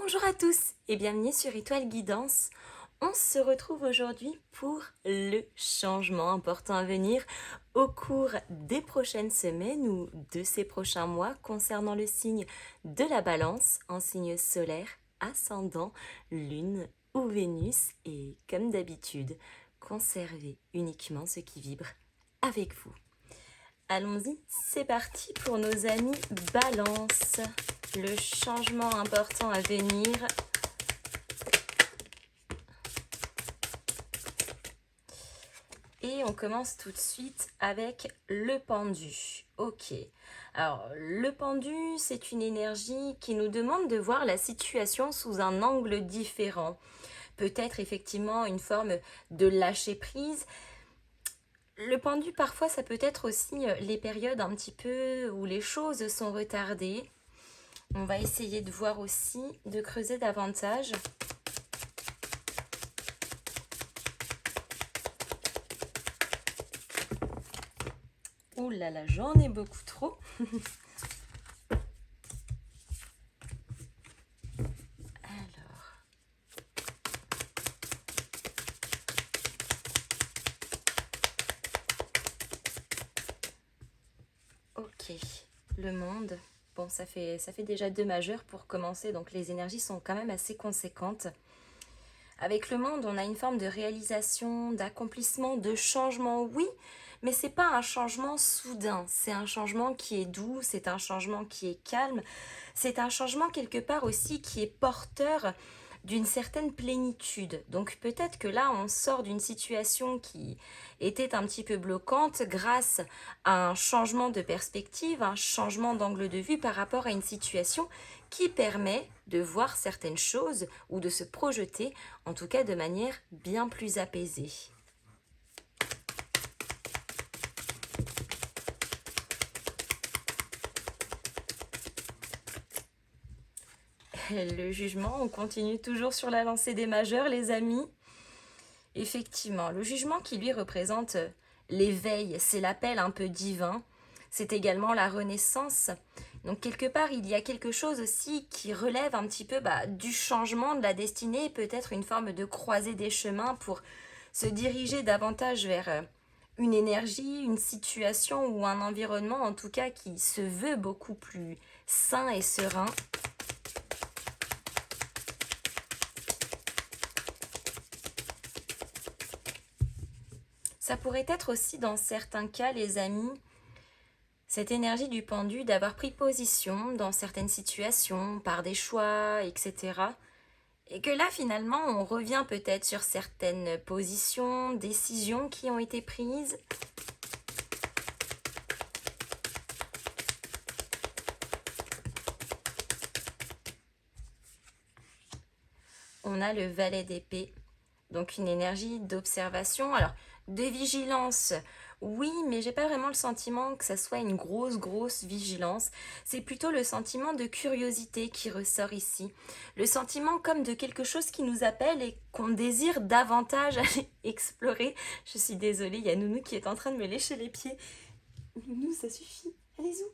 Bonjour à tous et bienvenue sur Étoile Guidance. On se retrouve aujourd'hui pour le changement important à venir au cours des prochaines semaines ou de ces prochains mois concernant le signe de la Balance en signe solaire, ascendant, lune ou Vénus et comme d'habitude, conservez uniquement ce qui vibre avec vous. Allons-y, c'est parti pour nos amis Balance. Le changement important à venir. Et on commence tout de suite avec le pendu. Ok. Alors, le pendu, c'est une énergie qui nous demande de voir la situation sous un angle différent. Peut-être effectivement une forme de lâcher prise. Le pendu, parfois, ça peut être aussi les périodes un petit peu où les choses sont retardées. On va essayer de voir aussi, de creuser davantage. Ouh là là, j'en ai beaucoup trop. Alors. Ok, le monde. Bon, ça fait déjà 2 majeurs pour commencer, donc les énergies sont quand même assez conséquentes. Avec le monde, on a une forme de réalisation, d'accomplissement, de changement, oui, mais c'est pas un changement soudain, c'est un changement qui est doux, c'est un changement qui est calme, c'est un changement quelque part aussi qui est porteur d'une certaine plénitude. Donc peut-être que là, on sort d'une situation qui était un petit peu bloquante grâce à un changement de perspective, un changement d'angle de vue par rapport à une situation qui permet de voir certaines choses ou de se projeter, en tout cas de manière bien plus apaisée. Le jugement, on continue toujours sur la lancée des majeurs, les amis. Effectivement, le jugement qui lui représente l'éveil, c'est l'appel un peu divin. C'est également la renaissance. Donc quelque part, il y a quelque chose aussi qui relève un petit peu du changement de la destinée, peut-être une forme de croisée des chemins pour se diriger davantage vers une énergie, une situation ou un environnement en tout cas qui se veut beaucoup plus sain et serein. Ça pourrait être aussi dans certains cas, les amis, cette énergie du pendu d'avoir pris position dans certaines situations, par des choix, etc. Et que là, finalement, on revient peut-être sur certaines positions, décisions qui ont été prises. On a le valet d'épée, donc une énergie d'observation, alors de vigilance. Oui, mais j'ai pas vraiment le sentiment que ça soit une grosse vigilance. C'est plutôt le sentiment de curiosité qui ressort ici. Le sentiment comme de quelque chose qui nous appelle et qu'on désire davantage aller explorer. Je suis désolée, il y a Nounou qui est en train de me lécher les pieds. Nounou, ça suffit. Allez-y.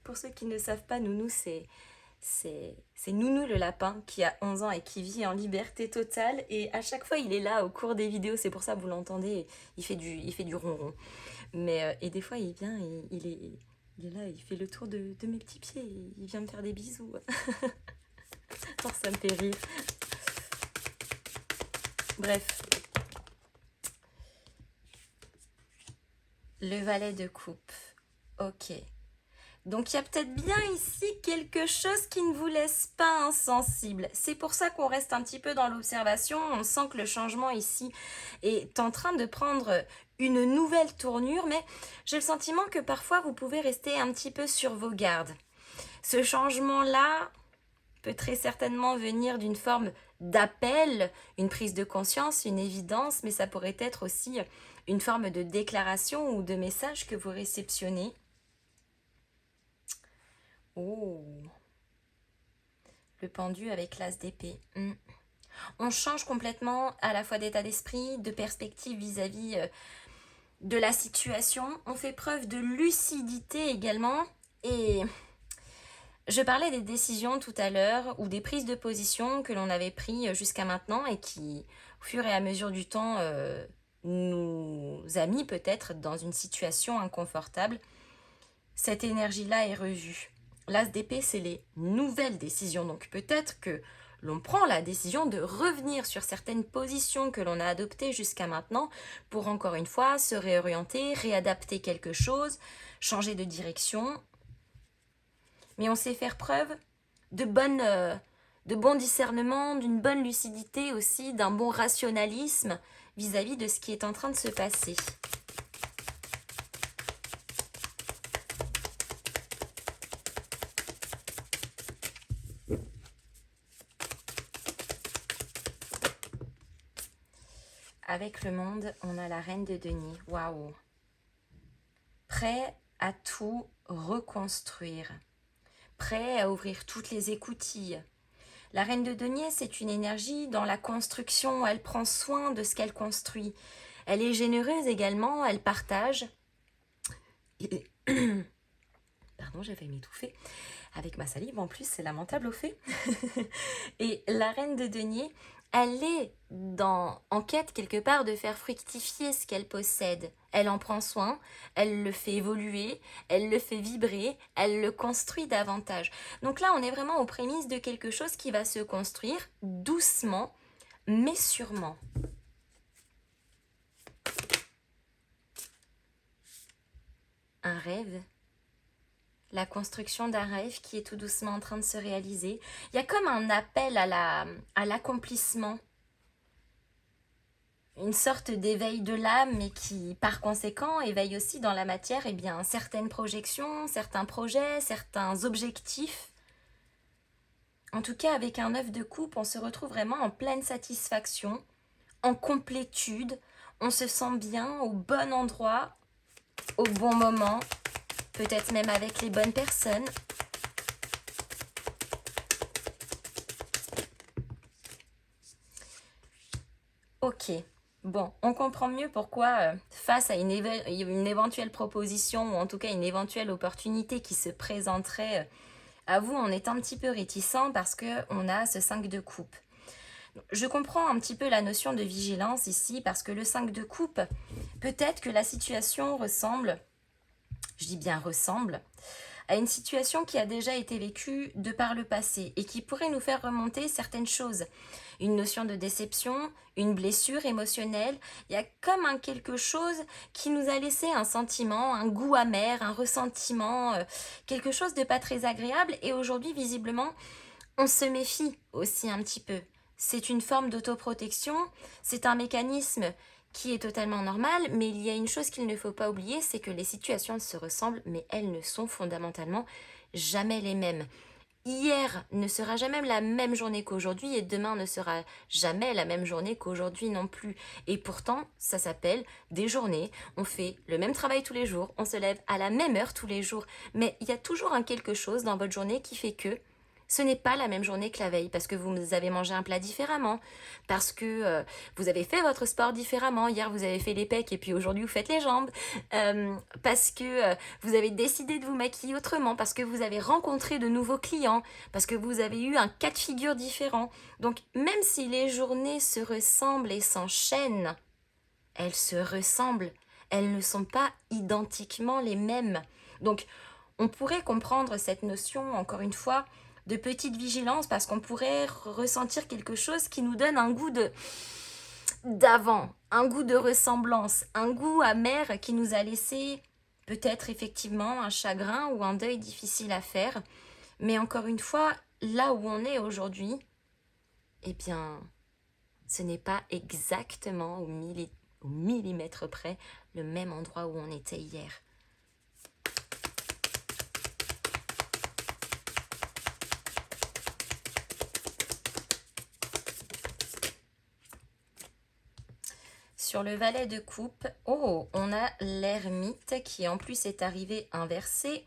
Pour ceux qui ne savent pas, Nounou, c'est Nounou le lapin qui a 11 ans et qui vit en liberté totale. Et à chaque fois, il est là au cours des vidéos. C'est pour ça que vous l'entendez. Il fait du ronron. Mais, et des fois, il vient et il est là. Il fait le tour de mes petits pieds. Et il vient me faire des bisous. Oh, ça me fait rire. Bref. Le valet de coupe. Ok. Donc il y a peut-être bien ici quelque chose qui ne vous laisse pas insensible. C'est pour ça qu'on reste un petit peu dans l'observation. On sent que le changement ici est en train de prendre une nouvelle tournure, mais j'ai le sentiment que parfois vous pouvez rester un petit peu sur vos gardes. Ce changement-là peut très certainement venir d'une forme d'appel, une prise de conscience, une évidence, mais ça pourrait être aussi une forme de déclaration ou de message que vous réceptionnez. Oh, le pendu avec l'as d'épée. On change complètement à la fois d'état d'esprit, de perspective vis-à-vis de la situation. On fait preuve de lucidité également. Et Je parlais des décisions tout à l'heure ou des prises de position que l'on avait prises jusqu'à maintenant et qui, au fur et à mesure du temps, nous a mis peut-être dans une situation inconfortable. Cette énergie-là est revue. L'as d'épée, c'est les nouvelles décisions. Donc peut-être que l'on prend la décision de revenir sur certaines positions que l'on a adoptées jusqu'à maintenant pour encore une fois se réorienter, réadapter quelque chose, changer de direction. Mais on sait faire preuve de bon discernement, d'une bonne lucidité aussi, d'un bon rationalisme vis-à-vis de ce qui est en train de se passer. Avec le monde, on a la reine de denier. Waouh! Prêt à tout reconstruire. Prêt à ouvrir toutes les écoutilles. La reine de denier, c'est une énergie dans la construction. Elle prend soin de ce qu'elle construit. Elle est généreuse également, elle partage. Pardon, j'ai failli m'étouffer. Avec ma salive, en plus, c'est lamentable au fait. Et la reine de denier, elle est en quête quelque part de faire fructifier ce qu'elle possède. Elle en prend soin, elle le fait évoluer, elle le fait vibrer, elle le construit davantage. Donc là, on est vraiment aux prémices de quelque chose qui va se construire doucement, mais sûrement. Un rêve, la construction d'un rêve qui est tout doucement en train de se réaliser. Il y a comme un appel à l'accomplissement. Une sorte d'éveil de l'âme, mais qui, par conséquent, éveille aussi dans la matière certaines projections, certains projets, certains objectifs. En tout cas, avec un œuf de coupe, on se retrouve vraiment en pleine satisfaction, en complétude. On se sent bien au bon endroit, au bon moment, peut-être même avec les bonnes personnes. Ok, bon, on comprend mieux pourquoi, face à une éventuelle proposition, ou en tout cas une éventuelle opportunité qui se présenterait à vous, on est un petit peu réticent parce qu'on a ce 5 de coupe. Je comprends un petit peu la notion de vigilance ici, parce que le 5 de coupe, peut-être que la situation ressemble, je dis bien ressemble, à une situation qui a déjà été vécue de par le passé et qui pourrait nous faire remonter certaines choses. Une notion de déception, une blessure émotionnelle, il y a comme un quelque chose qui nous a laissé un sentiment, un goût amer, un ressentiment, quelque chose de pas très agréable, et aujourd'hui visiblement on se méfie aussi un petit peu. C'est une forme d'autoprotection, c'est un mécanisme qui est totalement normal, mais il y a une chose qu'il ne faut pas oublier, c'est que les situations se ressemblent, mais elles ne sont fondamentalement jamais les mêmes. Hier ne sera jamais la même journée qu'aujourd'hui, et demain ne sera jamais la même journée qu'aujourd'hui non plus. Et pourtant, ça s'appelle des journées. On fait le même travail tous les jours, on se lève à la même heure tous les jours, mais il y a toujours un quelque chose dans votre journée qui fait que ce n'est pas la même journée que la veille, parce que vous avez mangé un plat différemment, parce que vous avez fait votre sport différemment. Hier, vous avez fait les pecs et puis aujourd'hui, vous faites les jambes. Parce que vous avez décidé de vous maquiller autrement, parce que vous avez rencontré de nouveaux clients, parce que vous avez eu un cas de figure différent. Donc, même si les journées se ressemblent et s'enchaînent, elles se ressemblent. Elles ne sont pas identiquement les mêmes. Donc, on pourrait comprendre cette notion, encore une fois, de petite vigilance, parce qu'on pourrait ressentir quelque chose qui nous donne un goût d'avant, un goût de ressemblance, un goût amer qui nous a laissé peut-être effectivement un chagrin ou un deuil difficile à faire. Mais encore une fois, là où on est aujourd'hui, eh bien, ce n'est pas exactement au millimètre près le même endroit où on était hier. Sur le valet de coupe, oh, on a l'ermite qui en plus est arrivé inversé.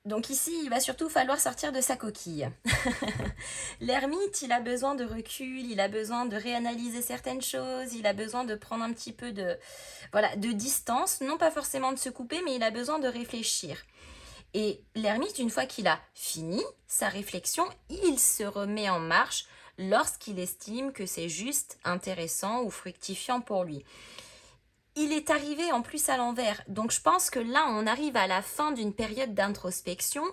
Donc ici, il va surtout falloir sortir de sa coquille. L'ermite, il a besoin de recul, il a besoin de réanalyser certaines choses, il a besoin de prendre un petit peu de distance, non pas forcément de se couper, mais il a besoin de réfléchir. Et l'ermite, une fois qu'il a fini sa réflexion, il se remet en marche lorsqu'il estime que c'est juste, intéressant ou fructifiant pour lui. Il est arrivé en plus à l'envers. Donc je pense que là, on arrive à la fin d'une période d'introspection,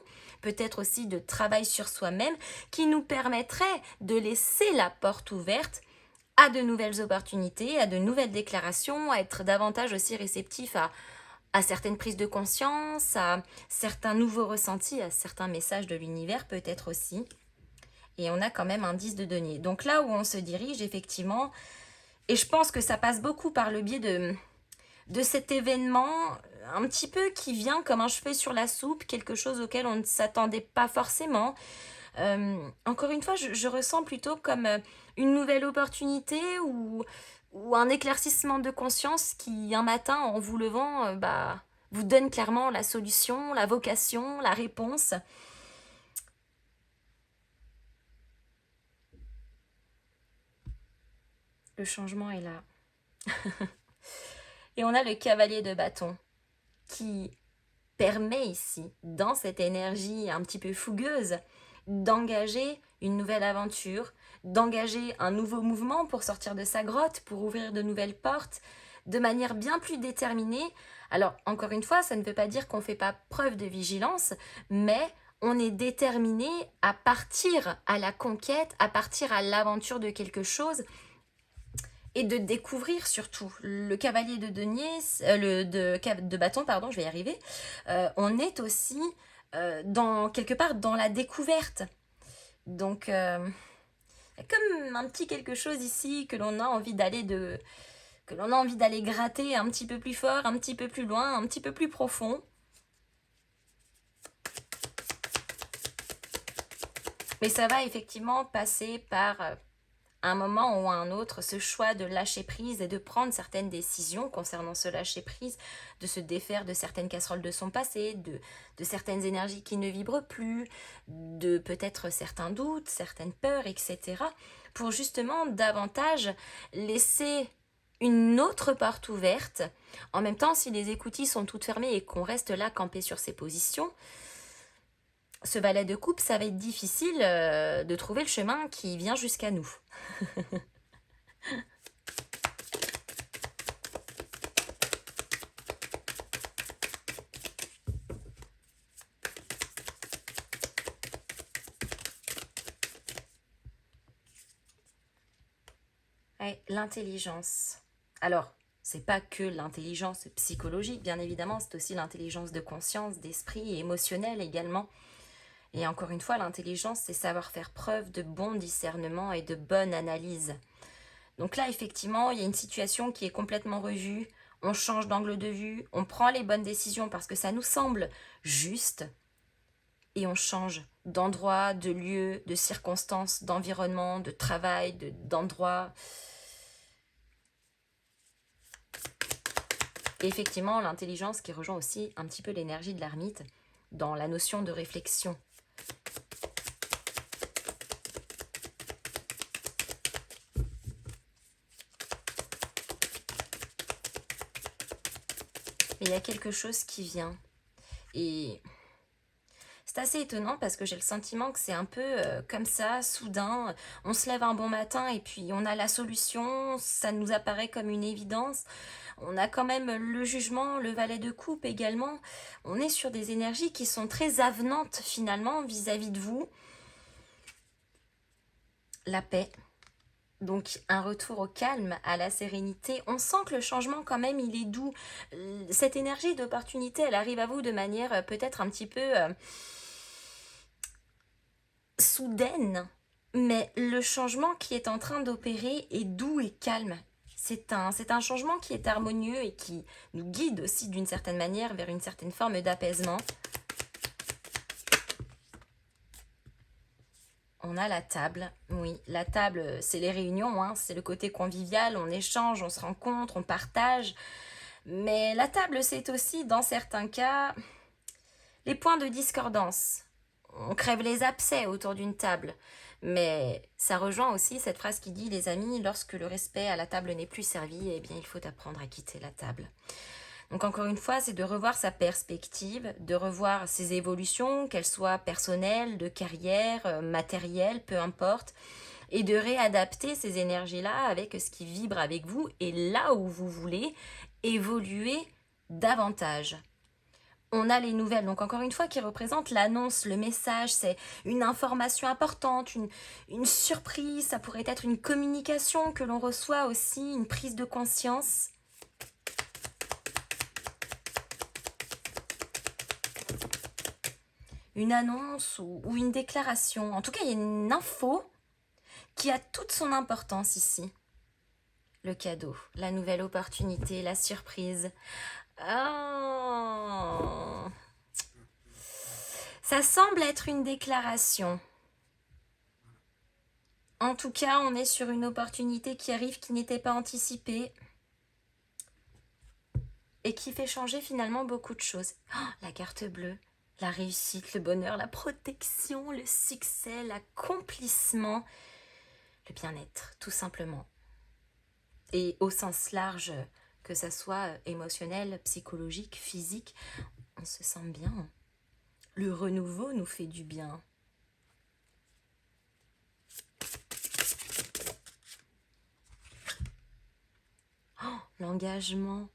peut-être aussi de travail sur soi-même, qui nous permettrait de laisser la porte ouverte à de nouvelles opportunités, à de nouvelles déclarations, à être davantage aussi réceptif à certaines prises de conscience, à certains nouveaux ressentis, à certains messages de l'univers peut-être aussi. Et on a quand même un 10 de denier. Donc là où on se dirige effectivement, et je pense que ça passe beaucoup par le biais de cet événement un petit peu qui vient comme un cheveu sur la soupe, quelque chose auquel on ne s'attendait pas forcément. Encore une fois, je ressens plutôt comme une nouvelle opportunité ou un éclaircissement de conscience qui, un matin, en vous levant, vous donne clairement la solution, la vocation, la réponse. Le changement est là. Et on a le cavalier de bâton qui permet ici, dans cette énergie un petit peu fougueuse, d'engager une nouvelle aventure, d'engager un nouveau mouvement pour sortir de sa grotte, pour ouvrir de nouvelles portes, de manière bien plus déterminée. Alors, encore une fois, ça ne veut pas dire qu'on ne fait pas preuve de vigilance, mais on est déterminé à partir à la conquête, à partir à l'aventure de quelque chose, et de découvrir surtout le cavalier de denier, de bâton, pardon, je vais y arriver. On est aussi quelque part dans la découverte. Donc, comme un petit quelque chose ici que l'on a envie d'aller gratter un petit peu plus fort, un petit peu plus loin, un petit peu plus profond. Mais ça va effectivement passer par un moment ou à un autre, ce choix de lâcher prise et de prendre certaines décisions concernant ce lâcher prise, de se défaire de certaines casseroles de son passé, de certaines énergies qui ne vibrent plus, de peut-être certains doutes, certaines peurs, etc. pour justement davantage laisser une autre porte ouverte. En même temps, si les écoutilles sont toutes fermées et qu'on reste là campé sur ses positions, ce valet de coupe, ça va être difficile de trouver le chemin qui vient jusqu'à nous. Ouais, l'intelligence. Alors, c'est pas que l'intelligence psychologique, bien évidemment, c'est aussi l'intelligence de conscience, d'esprit et émotionnelle également. Et encore une fois, l'intelligence, c'est savoir faire preuve de bon discernement et de bonne analyse. Donc là, effectivement, il y a une situation qui est complètement revue. On change d'angle de vue, on prend les bonnes décisions parce que ça nous semble juste. Et on change d'endroit, de lieu, de circonstances, d'environnement, de travail, d'endroit. Et effectivement, l'intelligence qui rejoint aussi un petit peu l'énergie de l'ermite dans la notion de réflexion. Mais il y a quelque chose qui vient. Et c'est assez étonnant parce que j'ai le sentiment que c'est un peu comme ça, soudain. On se lève un bon matin et puis on a la solution, ça nous apparaît comme une évidence. On a quand même le jugement, le valet de coupe également. On est sur des énergies qui sont très avenantes finalement vis-à-vis de vous. La paix. Donc un retour au calme, à la sérénité. On sent que le changement quand même il est doux. Cette énergie d'opportunité elle arrive à vous de manière peut-être un petit peu soudaine. Mais le changement qui est en train d'opérer est doux et calme. C'est un changement qui est harmonieux et qui nous guide aussi d'une certaine manière vers une certaine forme d'apaisement. On a la table, oui, la table, c'est les réunions, hein, c'est le côté convivial, on échange, on se rencontre, on partage. Mais la table, c'est aussi, dans certains cas, les points de discordance. On crève les abcès autour d'une table. Mais ça rejoint aussi cette phrase qui dit, les amis, lorsque le respect à la table n'est plus servi, eh bien, il faut apprendre à quitter la table. Donc encore une fois, c'est de revoir sa perspective, de revoir ses évolutions, qu'elles soient personnelles, de carrière, matérielles, peu importe, et de réadapter ces énergies-là avec ce qui vibre avec vous et là où vous voulez évoluer davantage. On a les nouvelles, donc encore une fois, qui représentent l'annonce, le message, c'est une information importante, une surprise, ça pourrait être une communication que l'on reçoit aussi, une prise de conscience. Une annonce ou une déclaration. En tout cas, il y a une info qui a toute son importance ici. Le cadeau, la nouvelle opportunité, la surprise. Oh. Ça semble être une déclaration. En tout cas, on est sur une opportunité qui arrive qui n'était pas anticipée et qui fait changer finalement beaucoup de choses. Oh, la carte bleue, la réussite, le bonheur, la protection, le succès, l'accomplissement, le bien-être, tout simplement. Et au sens large, que ça soit émotionnel, psychologique, physique, on se sent bien. Le renouveau nous fait du bien. Oh, l'engagement.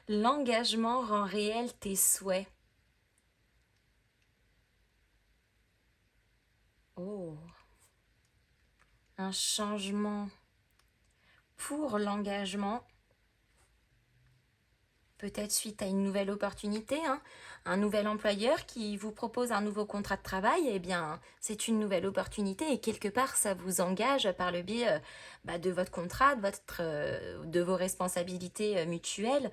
L'engagement rend réel tes souhaits. Oh, un changement pour l'engagement. Peut-être suite à une nouvelle opportunité, hein, un nouvel employeur qui vous propose un nouveau contrat de travail, eh bien, c'est une nouvelle opportunité et quelque part, ça vous engage par le biais de votre contrat, de vos responsabilités mutuelles.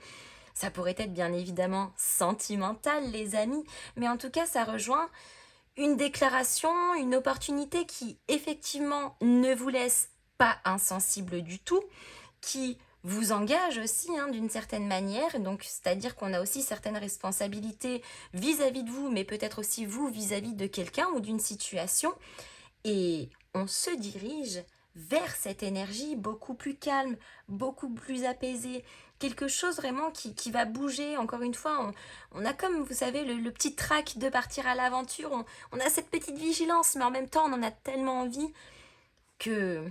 Ça pourrait être bien évidemment sentimental, les amis, mais en tout cas, ça rejoint une déclaration, une opportunité qui effectivement ne vous laisse pas insensible du tout, qui vous engage aussi d'une certaine manière, donc c'est-à-dire qu'on a aussi certaines responsabilités vis-à-vis de vous, mais peut-être aussi vous vis-à-vis de quelqu'un ou d'une situation, et on se dirige vers cette énergie beaucoup plus calme, beaucoup plus apaisée, quelque chose vraiment qui va bouger. Encore une fois, on a comme, vous savez, le petit trac de partir à l'aventure, on a cette petite vigilance, mais en même temps, on en a tellement envie que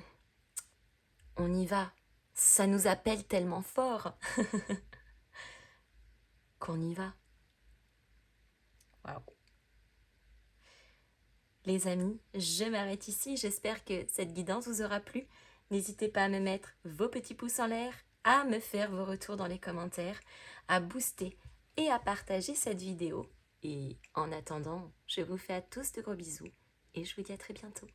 on y va. Ça nous appelle tellement fort qu'on y va. Waouh. Les amis, je m'arrête ici. J'espère que cette guidance vous aura plu. N'hésitez pas à me mettre vos petits pouces en l'air, à me faire vos retours dans les commentaires, à booster et à partager cette vidéo. Et en attendant, je vous fais à tous de gros bisous et je vous dis à très bientôt.